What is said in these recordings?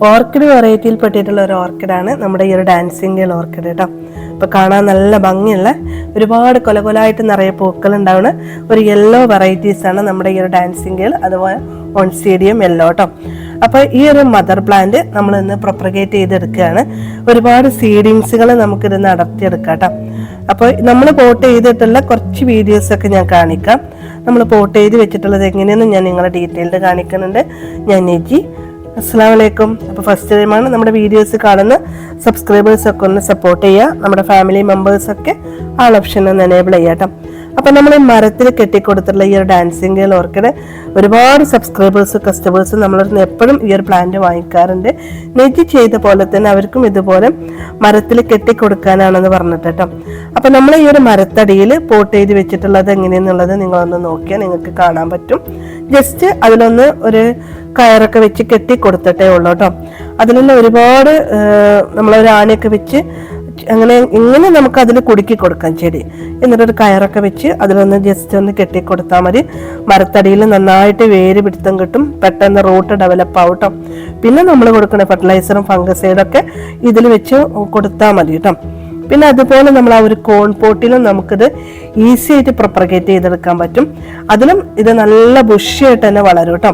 Orchid വെറൈറ്റിയിൽപ്പെട്ടിട്ടുള്ള ഒരു ഓർക്കിഡാണ് നമ്മുടെ ഈ ഒരു ഡാൻസിങ് ഗേൾ ഓർക്കിഡ് കേട്ടോ. അപ്പോൾ കാണാൻ നല്ല ഭംഗിയുള്ള ഒരുപാട് കൊലകൊലായിട്ട് നിറയെ പൂക്കൾ ഉണ്ടാവുന്ന ഒരു യെല്ലോ വെറൈറ്റീസാണ് നമ്മുടെ ഈ ഒരു ഡാൻസിങ് ഗേൾ, അതുപോലെ ഓൺസീഡിയം യെല്ലോ കേട്ടോ. അപ്പോൾ ഈ ഒരു മദർ പ്ലാന്റ് നമ്മൾ ഇന്ന് പ്രൊപ്പഗേറ്റ് ചെയ്തെടുക്കുകയാണ്. ഒരുപാട് സീഡിങ്സുകൾ നമുക്കിത് നടത്തിയെടുക്കാം കേട്ടോ. അപ്പോൾ നമ്മൾ പോട്ട് ചെയ്തിട്ടുള്ള കുറച്ച് വീഡിയോസൊക്കെ ഞാൻ കാണിക്കാം. നമ്മൾ പോട്ട് ചെയ്ത് വെച്ചിട്ടുള്ളത് എങ്ങനെയെന്ന് ഞാൻ നിങ്ങളെ ഡീറ്റെയിൽഡ് കാണിക്കുന്നുണ്ട്. ഞാൻ നെജി. അസ്സലാമു അലൈക്കും. അപ്പോൾ ഫസ്റ്റ് ടൈമാണ് നമ്മുടെ വീഡിയോസ് കാണുന്ന സബ്സ്ക്രൈബേഴ്സൊക്കെ ഒന്ന് സപ്പോർട്ട് ചെയ്യുക. നമ്മുടെ ഫാമിലി മെമ്പേഴ്സൊക്കെ ആൾ ഓപ്ഷൻ ഒന്ന് എനേബിൾ ചെയ്യാം കേട്ടോ. അപ്പം നമ്മൾ ഈ മരത്തിൽ കെട്ടിക്കൊടുത്തിട്ടുള്ള ഈ ഒരു ഡാൻസിങ് ഗേൾ ഓർക്കിഡ് ഒരുപാട് സബ്സ്ക്രൈബേഴ്സും കസ്റ്റമേഴ്സും നമ്മളിന്ന് എപ്പോഴും ഈ ഒരു പ്ലാന്റ് വാങ്ങിക്കാറുണ്ട്. നെജി ചെയ്ത പോലെ തന്നെ അവർക്കും ഇതുപോലെ മരത്തിൽ കെട്ടിക്കൊടുക്കാനാണെന്ന് പറഞ്ഞിട്ട് കേട്ടോ. അപ്പം നമ്മൾ ഈ ഒരു മരത്തടിയിൽ പോട്ട് ചെയ്ത് വെച്ചിട്ടുള്ളത് എങ്ങനെയെന്നുള്ളത് നിങ്ങളൊന്ന് നോക്കിയാൽ നിങ്ങൾക്ക് കാണാൻ പറ്റും. ജസ്റ്റ് അതിലൊന്ന് ഒരു കയറൊക്കെ വെച്ച് കെട്ടി കൊടുത്തിട്ടേ ഉള്ളൂ കേട്ടോ. അതിലുള്ള ഒരുപാട് നമ്മളൊരു ആണിയൊക്കെ വെച്ച് ഇങ്ങനെ നമുക്ക് അതിൽ കുടുക്കി കൊടുക്കാം ചെടി. എന്നിട്ടൊരു കയറൊക്കെ വെച്ച് അതിലൊന്ന് ജസ്റ്റ് ഒന്ന് കെട്ടിക്കൊടുത്താൽ മതി. മരത്തടിയിൽ നന്നായിട്ട് വേര് പിടുത്തം കിട്ടും, പെട്ടെന്ന് റൂട്ട് ഡെവലപ്പ് ആവും കേട്ടോ. പിന്നെ നമ്മൾ കൊടുക്കുന്ന ഫെർട്ടിലൈസറും ഫംഗസൈഡൊക്കെ ഇതിൽ വെച്ച് കൊടുത്താൽ മതി കേട്ടോ. പിന്നെ അതുപോലെ നമ്മൾ ആ ഒരു കോൺ പോട്ടിലും നമുക്കിത് ഈസി ആയിട്ട് പ്രൊപ്പഗേറ്റ് ചെയ്തെടുക്കാൻ പറ്റും. അതിലും ഇത് നല്ല ബുഷിയായിട്ട് തന്നെ വളരും കേട്ടോ.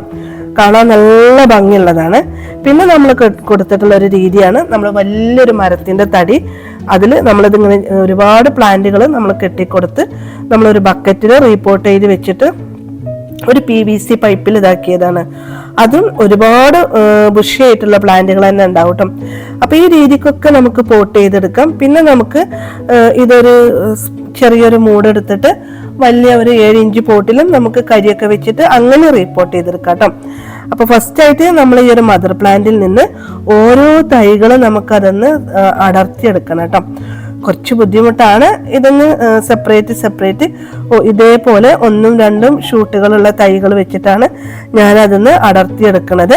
കാണാൻ നല്ല ഭംഗിയുള്ളതാണ്. പിന്നെ നമ്മൾ കൊടുത്തിട്ടുള്ള ഒരു രീതിയാണ്, നമ്മൾ വലിയൊരു മരത്തിന്റെ തടി അതിൽ നമ്മളിതിങ്ങനെ ഒരുപാട് പ്ലാന്റുകൾ നമ്മൾ കെട്ടിക്കൊടുത്ത് നമ്മളൊരു ബക്കറ്റിൽ റീപോർട്ട് ചെയ്ത് വെച്ചിട്ട് ഒരു PVC പൈപ്പിൽ ഇതാക്കിയതാണ്. അതും ഒരുപാട് ബുഷിയായിട്ടുള്ള പ്ലാന്റുകൾ തന്നെ ഉണ്ടാവും കേട്ടോ. അപ്പൊ ഈ രീതിക്കൊക്കെ നമുക്ക് പോട്ട് ചെയ്തെടുക്കാം. പിന്നെ നമുക്ക് ഇതൊരു ചെറിയൊരു മൂടെടുത്തിട്ട് വലിയ ഒരു 7 ഇഞ്ച് പോട്ടിലും നമുക്ക് കരിയൊക്കെ വെച്ചിട്ട് അങ്ങനെ റീപോർട്ട് ചെയ്തെടുക്കാം കേട്ടോ. അപ്പൊ ഫസ്റ്റ് ആയിട്ട് നമ്മൾ ഈ ഒരു മദർ പ്ലാന്റിൽ നിന്ന് ഓരോ തൈകളും നമുക്കതൊന്ന് അടർത്തിയെടുക്കണം കേട്ടോ. കുറച്ച് ബുദ്ധിമുട്ടാണ്. ഇതൊന്ന് സെപ്പറേറ്റ് ഇതേപോലെ 1ഉം 2ഉം ഷൂട്ടുകളുള്ള തൈകൾ വെച്ചിട്ടാണ് ഞാനതൊന്ന് അടർത്തിയെടുക്കുന്നത്.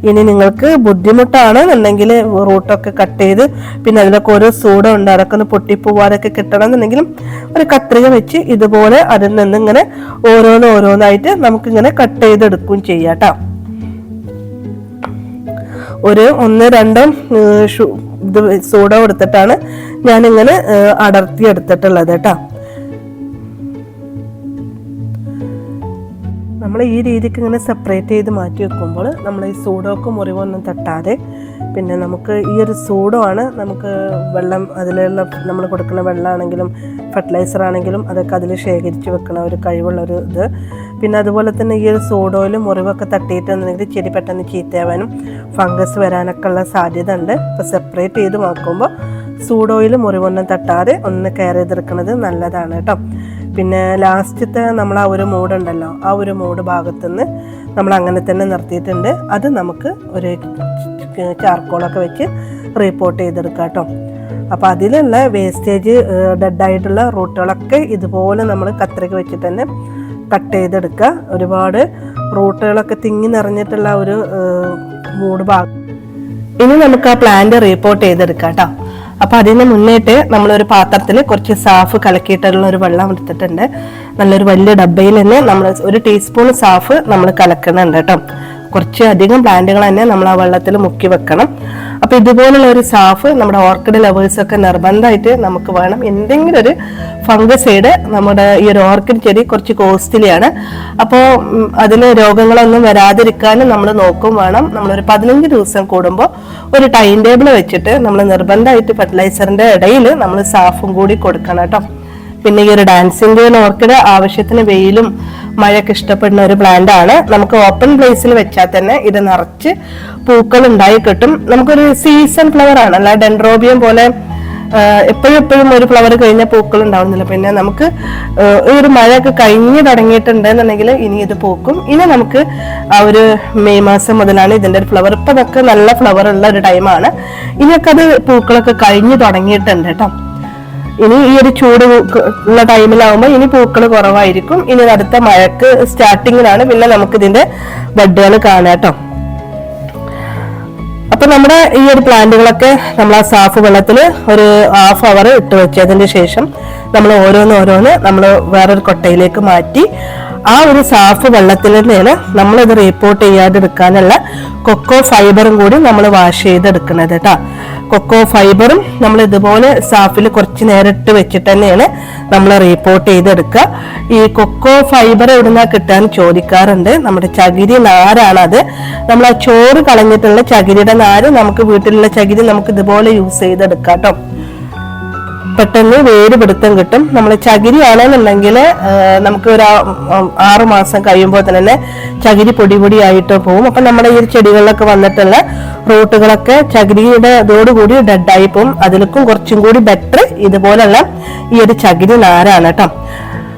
ഇനി നിങ്ങൾക്ക് ബുദ്ധിമുട്ടാണ് എന്നുണ്ടെങ്കിൽ റൂട്ടൊക്കെ കട്ട് ചെയ്ത് പിന്നെ അതിലൊക്കെ ഓരോ സൂട ഉണ്ട്, അതൊക്കെ ഒന്ന് പൊട്ടിപ്പോവാതൊക്കെ കിട്ടണം എന്നുണ്ടെങ്കിലും ഒരു കത്രിക വെച്ച് ഇതുപോലെ അതിൽ നിന്ന് ഇങ്ങനെ ഓരോന്നായിട്ട് നമുക്കിങ്ങനെ കട്ട് ചെയ്തെടുക്കുകയും ചെയ്യാം കേട്ടോ. ഒരു 1-2 ഇത് സോഡ കൊടുത്തിട്ടാണ് ഞാനിങ്ങനെ അടർത്തി എടുത്തിട്ടുള്ളത് കേട്ടോ. നമ്മൾ ഈ രീതിക്ക് ഇങ്ങനെ സെപ്പറേറ്റ് ചെയ്ത് മാറ്റി വെക്കുമ്പോൾ നമ്മൾ ഈ സൂഡോക്ക് മുറിവൊന്നും തട്ടാതെ, പിന്നെ നമുക്ക് ഈ ഒരു സൂഡോ ആണ് നമുക്ക് വെള്ളം അതിലുള്ള നമ്മൾ കൊടുക്കുന്ന വെള്ളമാണെങ്കിലും ഫെർട്ടിലൈസർ ആണെങ്കിലും അതൊക്കെ അതിൽ ശേഖരിച്ച് വെക്കുന്ന ഒരു കഴിവുള്ളൊരു ഇത്. പിന്നെ അതുപോലെ തന്നെ ഈ ഒരു സൂഡോയിൽ മുറിവൊക്കെ തട്ടിയിട്ടുണ്ടെങ്കിൽ ചെടി പെട്ടെന്ന് ചീത്തയാവാനും ഫംഗസ് വരാനൊക്കെ ഉള്ള സാധ്യത ഉണ്ട്. അപ്പോൾ സെപ്പറേറ്റ് ചെയ്ത് നോക്കുമ്പോൾ സൂഡോയിൽ മുറിവൊന്നും തട്ടാതെ ഒന്ന് കെയർ ചെയ്തെടുക്കുന്നത് നല്ലതാണ് കേട്ടോ. പിന്നെ ലാസ്റ്റത്തെ നമ്മൾ ആ ഒരു മൂടുണ്ടല്ലോ, ആ ഒരു മൂട് ഭാഗത്തുനിന്ന് നമ്മൾ അങ്ങനെ തന്നെ നിർത്തിയിട്ടുണ്ട്. അത് നമുക്ക് ഒരു ചാർക്കോളൊക്കെ വെച്ച് റീപോർട്ട് ചെയ്തെടുക്കാം കേട്ടോ. അപ്പോൾ അതിലുള്ള വേസ്റ്റേജ് ഡെഡായിട്ടുള്ള റൂട്ടുകളൊക്കെ ഇതുപോലെ നമ്മൾ കത്രിക വെച്ചിട്ട് തന്നെ കട്ട് ചെയ്തെടുക്കുക. ഒരുപാട് റൂട്ടുകളൊക്കെ തിങ്ങി നിറഞ്ഞിട്ടുള്ള ഒരു മൂട് ഭാഗം. ഇനി നമുക്ക് ആ പ്ലാന്റ് റീപോർട്ട് ചെയ്തെടുക്കാം കേട്ടോ. അപ്പൊ അതിന് മുന്നേറ്റ് നമ്മളൊരു പാത്രത്തിൽ കുറച്ച് സാഫ് കലക്കിയിട്ടുള്ള ഒരു വെള്ളം എടുത്തിട്ടുണ്ട്. നല്ലൊരു വലിയ ഡബ്ബയിൽ തന്നെ നമ്മൾ 1 ടീസ്പൂൺ സാഫ് നമ്മൾ കലക്കുന്നുണ്ട് കേട്ടോ. കുറച്ച് അധികം പ്ലാന്റുകൾ തന്നെ നമ്മൾ ആ വെള്ളത്തിൽ മുക്കി വെക്കണം. അപ്പൊ ഇതുപോലുള്ള ഒരു സാഫ് നമ്മുടെ ഓർക്കിഡ് ലവേഴ്സൊക്കെ നിർബന്ധമായിട്ട് നമുക്ക് വേണം. എന്തെങ്കിലും ഒരു ഫംഗസൈഡ് നമ്മുടെ ഈ ഒരു ഓർക്കിഡ് ചെടി കുറച്ച് കോസ്റ്റ്ലിയാണ്. അപ്പോൾ അതിന് രോഗങ്ങളൊന്നും വരാതിരിക്കാനും നമ്മൾ നോക്കും വേണം. നമ്മളൊരു 15 ദിവസം കൂടുമ്പോൾ ഒരു ടൈം ടേബിൾ വെച്ചിട്ട് നമ്മൾ നിർബന്ധമായിട്ട് ഫെർട്ടിലൈസറിന്റെ ഇടയിൽ നമ്മൾ സാഫും കൂടി കൊടുക്കണം കേട്ടോ. പിന്നെ ഈ ഒരു ഡാൻസിങ് ഗേൾ ഓർക്കിഡ് ആവശ്യത്തിന് വെയിലും മഴയൊക്കെ ഇഷ്ടപ്പെടുന്ന ഒരു പ്ലാന്റ് ആണ്. നമുക്ക് ഓപ്പൺ പ്ലേസിൽ വെച്ചാൽ തന്നെ ഇത് നിറച്ച് പൂക്കൾ ഉണ്ടായി കിട്ടും. നമുക്കൊരു സീസൺ ഫ്ലവർ ആണ്, അല്ല ഡെൻഡ്രോബിയം പോലെ എപ്പോഴും ഒരു ഫ്ലവർ കഴിഞ്ഞ പൂക്കൾ ഉണ്ടാവുന്നില്ല. പിന്നെ നമുക്ക് ഈ ഒരു മഴയൊക്കെ കഴിഞ്ഞ് തുടങ്ങിയിട്ടുണ്ടെന്നുണ്ടെങ്കിൽ ഇനി ഇത് പൂക്കും. ഇനി നമുക്ക് ആ ഒരു മെയ് മാസം മുതലാണ് ഇതിന്റെ ഒരു ഫ്ലവർ. ഇപ്പൊ അതൊക്കെ നല്ല ഫ്ലവർ ഉള്ള ഒരു ടൈമാണ്. ഇനിയൊക്കെ അത് പൂക്കളൊക്കെ കഴിഞ്ഞ് തുടങ്ങിയിട്ടുണ്ട് കേട്ടോ. ഇനി ഈ ഒരു ചൂട് ഉള്ള ടൈമിലാവുമ്പോൾ ഇനി പൂക്കൾ കുറവായിരിക്കും. ഇനി അടുത്ത മഴക്ക് സ്റ്റാർട്ടിങ്ങിലാണ് പിന്നെ നമുക്ക് ഇതിന്റെ ബഡ്ഡുകൾ കാണാം കേട്ടോ. അപ്പൊ നമ്മുടെ ഈ ഒരു പ്ലാന്റുകളൊക്കെ നമ്മൾ ആ സാഫ് വെള്ളത്തിൽ ഒരു ഹാഫ് അവർ ഇട്ട് വെച്ചതിന് ശേഷം നമ്മൾ ഓരോന്ന് നമ്മൾ വേറൊരു കൊട്ടയിലേക്ക് മാറ്റി ആ ഒരു സാഫ് വെള്ളത്തിൽ തന്നെയാണ് നമ്മളിത് റീപോർട്ട് ചെയ്യാതെടുക്കാനുള്ള കൊക്കോ ഫൈബറും കൂടി നമ്മൾ വാഷ് ചെയ്തെടുക്കുന്നത് കേട്ടോ. കൊക്കോ ഫൈബറും നമ്മൾ ഇതുപോലെ സാഫിൽ കുറച്ച് നേരം ഇട്ട് വെച്ചിട്ട് തന്നെയാണ് നമ്മൾ റീപോർട്ട് ചെയ്തെടുക്കുക. ഈ കൊക്കോ ഫൈബർ എവിടുന്നാ കിട്ടാൻ ചോദിക്കാറുണ്ട്. നമ്മുടെ ചകിരി നാരാണ് അത്. നമ്മൾ ആ ചോറ് കളഞ്ഞിട്ടുള്ള ചകിരിയുടെ നാര് നമുക്ക് വീട്ടിലുള്ള ചകിരി നമുക്ക് ഇതുപോലെ യൂസ് ചെയ്തെടുക്കാം കേട്ടോ. പെട്ടെന്ന് വേര് പിടുത്തം കിട്ടും. നമ്മൾ ചകിരി ആണെന്നുണ്ടെങ്കിൽ നമുക്ക് ഒരു 6 മാസം കഴിയുമ്പോൾ തന്നെ ചകിരി പൊടിയായിട്ട് പോകും. അപ്പൊ നമ്മുടെ ഈ ചെടികളിലൊക്കെ വന്നിട്ടുള്ള റൂട്ടുകളൊക്കെ ചകിരിയുടെ ഇതോടുകൂടി ഡെഡായി പോകും. അതിലേക്കും കുറച്ചും കൂടി ബെറ്റർ ഇതുപോലുള്ള ഈ ഒരു ചകിരി നാരാണ് കേട്ടോ.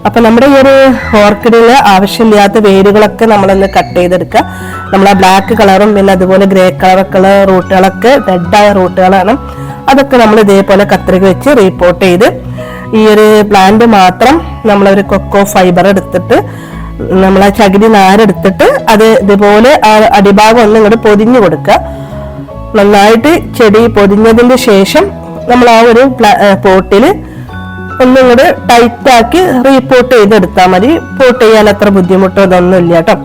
അപ്പൊ നമ്മുടെ ഈ ഒരു ഓർക്കിഡില് ആവശ്യമില്ലാത്ത വേരുകളൊക്കെ നമ്മളൊന്ന് കട്ട് ചെയ്തെടുക്കുക. നമ്മൾ ആ ബ്ലാക്ക് കളറും പിന്നെ അതുപോലെ ഗ്രേ കളറൊക്കെ റൂട്ടുകളൊക്കെ ഡെഡായ റൂട്ടുകളാണ്. അതൊക്കെ നമ്മൾ ഇതേപോലെ കത്രിക വെച്ച് റീപോർട്ട് ചെയ്ത് ഈ ഒരു പ്ലാന്റ് മാത്രം നമ്മളൊരു കൊക്കോ ഫൈബർ എടുത്തിട്ട് നമ്മൾ ആ ചകിരി നാരെടുത്തിട്ട് അത് ഇതുപോലെ ആ അടിഭാഗം ഒന്ന് ഇങ്ങോട്ട് പൊതിഞ്ഞു കൊടുക്കുക. നന്നായിട്ട് ചെടി പൊതിഞ്ഞതിന് ശേഷം നമ്മൾ ആ ഒരു പോട്ടിൽ ഒന്നിങ്ങോട്ട് ടൈറ്റാക്കി റീപോർട്ട് ചെയ്തെടുത്താൽ മതി. പോട്ട് ചെയ്യാൻ അത്ര ബുദ്ധിമുട്ടോ ഇതൊന്നും ഇല്ല കേട്ടോ.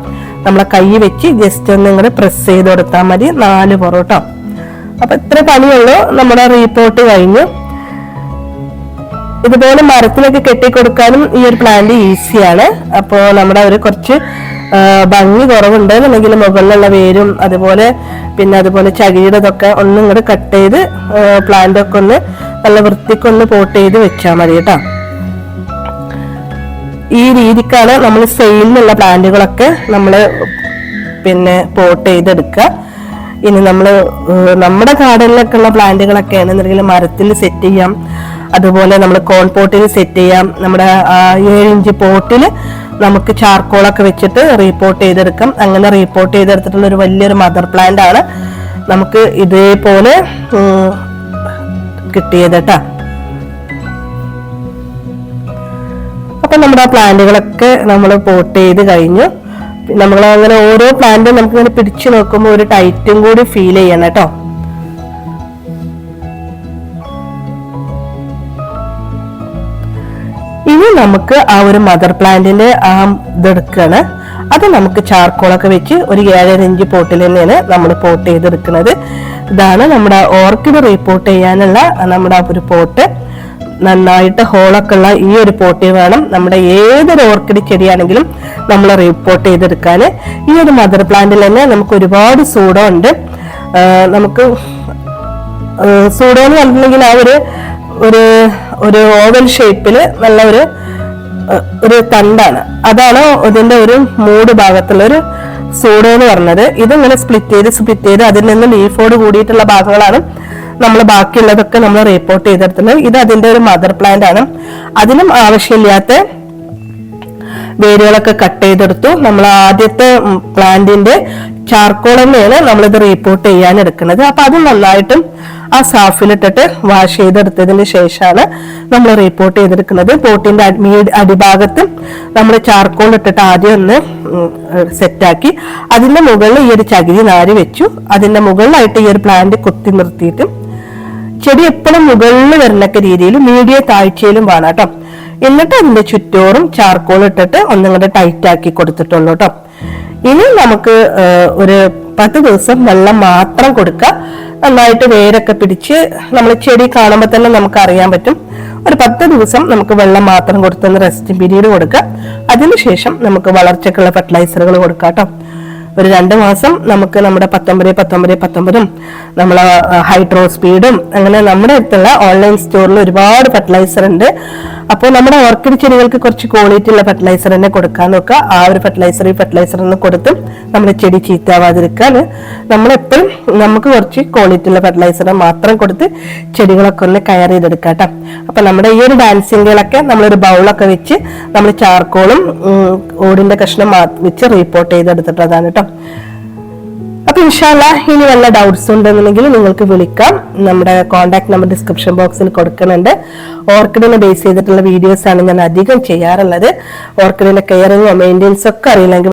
നമ്മളെ കൈ വെച്ച് ജസ്റ്റ് ഒന്ന് ഇങ്ങോട്ട് പ്രസ് ചെയ്ത് കൊടുത്താൽ മതി 4 പൊറോട്ടോ. അപ്പൊ ഇത്ര പണിയുള്ളൂ. നമ്മുടെ റീപോർട്ട് കഴിഞ്ഞു. ഇതുപോലെ മരത്തിലൊക്കെ കെട്ടിക്കൊടുക്കാനും ഈ ഒരു പ്ലാന്റ് ഈസിയാണ്. അപ്പോൾ നമ്മുടെ ഒരു കുറച്ച് ഭംഗി കുറവുണ്ട് എന്നുണ്ടെങ്കിൽ മുകളിലുള്ള വേരും അതുപോലെ ചകിരിയുടെ ഇതൊക്കെ ഒന്നും ഇങ്ങോട്ട് കട്ട് ചെയ്ത് പ്ലാന്റ് ഒക്കെ ഒന്ന് നല്ല വൃത്തിക്കൊന്ന് പോട്ട് ചെയ്ത് വെച്ചാൽ മതി കേട്ടോ. ഈ രീതിക്കാണ് നമ്മൾ സെയിലിനുള്ള പ്ലാന്റുകളൊക്കെ നമ്മൾ പോട്ട് ചെയ്തെടുക്കുക. ഇനി നമ്മുടെ ഗാർഡനിലൊക്കെ ഉള്ള പ്ലാന്റുകളൊക്കെ ആണെന്നുണ്ടെങ്കിൽ മരത്തിൽ സെറ്റ് ചെയ്യാം. അതുപോലെ നമ്മൾ കോൺപോട്ടിൽ സെറ്റ് ചെയ്യാം. നമ്മുടെ 7 ഇഞ്ച് പോട്ടിൽ നമുക്ക് ചാർക്കോളൊക്കെ വെച്ചിട്ട് റീപോർട്ട് ചെയ്തെടുക്കാം. അങ്ങനെ റീപോർട്ട് ചെയ്തെടുത്തിട്ടുള്ള ഒരു വലിയൊരു മദർ പ്ലാന്റ് ആണ് നമുക്ക് ഇതേപോലെ കിട്ടിയത് കേട്ടോ. അപ്പൊ നമ്മുടെ ആ പ്ലാന്റുകളൊക്കെ നമ്മൾ പോട്ട് ചെയ്ത് കഴിഞ്ഞു. നമ്മൾ അങ്ങനെ ഓരോ പ്ലാന്റും നമുക്ക് ഇങ്ങനെ പിടിച്ചു നോക്കുമ്പോൾ ഒരു ടൈറ്റും കൂടി ഫീൽ ചെയ്യണം കേട്ടോ. ഇനി നമുക്ക് ആ ഒരു മദർ പ്ലാന്റിന്റെ ആ ഇതെടുക്കാണ്. അത് നമുക്ക് ചാർക്കോളൊക്കെ വെച്ച് ഒരു 7 ഇഞ്ച് പോട്ടിൽ തന്നെയാണ് നമ്മൾ പോട്ട് ചെയ്തെടുക്കുന്നത്. ഇതാണ് നമ്മുടെ ഓർക്കിഡ് റീപോർട്ട് ചെയ്യാനുള്ള നമ്മുടെ ഒരു പോട്ട്. നന്നായിട്ട് ഹോളൊക്കെ ഉള്ള ഈ ഒരു പോട്ടിൽ വേണം നമ്മുടെ ഏതൊരു ഓർക്കിഡ് ചെടിയാണെങ്കിലും നമ്മൾ റീപോർട്ട് ചെയ്തെടുക്കാൻ. ഈ ഒരു മദർ പ്ലാന്റിൽ തന്നെ നമുക്ക് ഒരുപാട് സൂഡോ ഉണ്ട്. നമുക്ക് സൂഡോ എന്ന് പറഞ്ഞിട്ടുണ്ടെങ്കിൽ ആ ഒരു ഓവൽ ഷേപ്പിൽ നല്ല ഒരു തണ്ടാണ്. അതാണ് ഇതിന്റെ ഒരു മൂട് ഭാഗത്തുള്ള ഒരു സൂഡോ എന്ന് പറഞ്ഞത്. ഇതിങ്ങനെ സ്പ്ലിറ്റ് ചെയ്ത് അതിൽ നിന്ന് ലീഫോട് കൂടിയിട്ടുള്ള ഭാഗങ്ങളാണ് നമ്മൾ ബാക്കിയുള്ളതൊക്കെ നമ്മൾ റീപോർട്ട് ചെയ്തെടുക്കുന്നത്. ഇത് അതിന്റെ ഒരു മദർ പ്ലാന്റ് ആണ്. അതിനും ആവശ്യമില്ലാത്ത വേരുകളൊക്കെ കട്ട് ചെയ്തെടുത്തു. നമ്മൾ ആദ്യത്തെ പ്ലാന്റിന്റെ ചാർക്കോൾ തന്നെയാണ് നമ്മളിത് റീപോർട്ട് ചെയ്യാൻ എടുക്കുന്നത്. അപ്പൊ അത് നന്നായിട്ടും ആ സാഫിലിട്ടിട്ട് വാഷ് ചെയ്തെടുത്തതിന് ശേഷമാണ് നമ്മൾ റീപോർട്ട് ചെയ്തെടുക്കുന്നത്. പോട്ടിന്റെ അടിഭാഗത്ത് നമ്മൾ ചാർക്കോൾ ഇട്ടിട്ട് ആദ്യം ഒന്ന് സെറ്റാക്കി അതിന്റെ മുകളിൽ ഈ ഒരു ചകിരി നാര് വെച്ചു. അതിന്റെ മുകളിലായിട്ട് ഈ ഒരു പ്ലാന്റ് കുത്തി നിർത്തിയിട്ട് ചെടി എപ്പോഴും മുകളിൽ വരുന്നൊക്കെ രീതിയിൽ മീഡിയം താഴ്ചയിലും വേണം കേട്ടോ. എന്നിട്ട് അതിന്റെ ചുറ്റോറും ചാർക്കോൾ ഇട്ടിട്ട് ഒന്നിങ്ങോട്ട് ടൈറ്റ് ആക്കി കൊടുത്തിട്ടുള്ളൂ കേട്ടോ. ഇനി നമുക്ക് ഒരു 10 ദിവസം വെള്ളം മാത്രം കൊടുക്കുക. നന്നായിട്ട് വേരൊക്കെ പിടിച്ച് നമ്മൾ ചെടി കാണുമ്പോൾ തന്നെ നമുക്ക് അറിയാൻ പറ്റും. ഒരു 10 ദിവസം നമുക്ക് വെള്ളം മാത്രം കൊടുത്തൊന്ന് റെസ്റ്റ് പീരീഡ് കൊടുക്കുക. അതിനുശേഷം നമുക്ക് വളർച്ചക്കുള്ള ഫെർട്ടിലൈസറുകൾ കൊടുക്കാം കേട്ടോ. ഒരു 2 മാസം നമുക്ക് നമ്മുടെ 19 നമ്മളെ ഹൈഡ്രോ സ്പീഡും അങ്ങനെ നമ്മുടെ അടുത്തുള്ള ഓൺലൈൻ സ്റ്റോറിൽ ഒരുപാട് ഫെർട്ടിലൈസർ ഉണ്ട്. അപ്പോൾ നമ്മുടെ ഓർക്കിഡ് ചെടികൾക്ക് കുറച്ച് ക്വാളിറ്റി ഉള്ള ഫെർട്ടിലൈസർ തന്നെ കൊടുക്കാൻ നോക്കുക. ആ ഒരു ഫെർട്ടിലൈസർ ഒന്ന് കൊടുത്ത് നമ്മുടെ ചെടി ചീത്താവാതിരിക്കാൻ നമ്മളെപ്പോഴും നമുക്ക് കുറച്ച് ക്വാളിറ്റി ഉള്ള ഫെർട്ടിലൈസർ മാത്രം കൊടുത്ത് ചെടികളൊക്കെ ഒന്ന് കെയർ ചെയ്തെടുക്കാം കേട്ടോ. അപ്പൊ നമ്മുടെ ഈ ഒരു ഡാൻസിങ്ങുകളൊക്കെ നമ്മളൊരു ബൗളൊക്കെ വെച്ച് നമ്മൾ ചാർക്കോളും ഓടിന്റെ കഷ്ണം വെച്ച് റീപോർട്ട് ചെയ്തെടുത്തിട്ടതാണ് കേട്ടോ. അപ്പൊ ഇൻഷാ അല്ലാഹ് ഇനി വല്ല ഡൗട്ട്സ് ഉണ്ടെന്നുണ്ടെങ്കിൽ നിങ്ങൾക്ക് വിളിക്കാം. നമ്മുടെ കോൺടാക്ട് നമ്പർ ഡിസ്ക്രിപ്ഷൻ ബോക്സിൽ കൊടുക്കുന്നുണ്ട്. ഓർക്കിഡിനെ ബേസ് ചെയ്തിട്ടുള്ള വീഡിയോസ് ആണ് ഞാൻ അധികം ചെയ്യാറുള്ളത്. ഓർക്കിഡിന്റെ കെയറിങ്ങോ മെയിൻ്റെനൻസോ ഒക്കെ അറിയില്ലെങ്കിൽ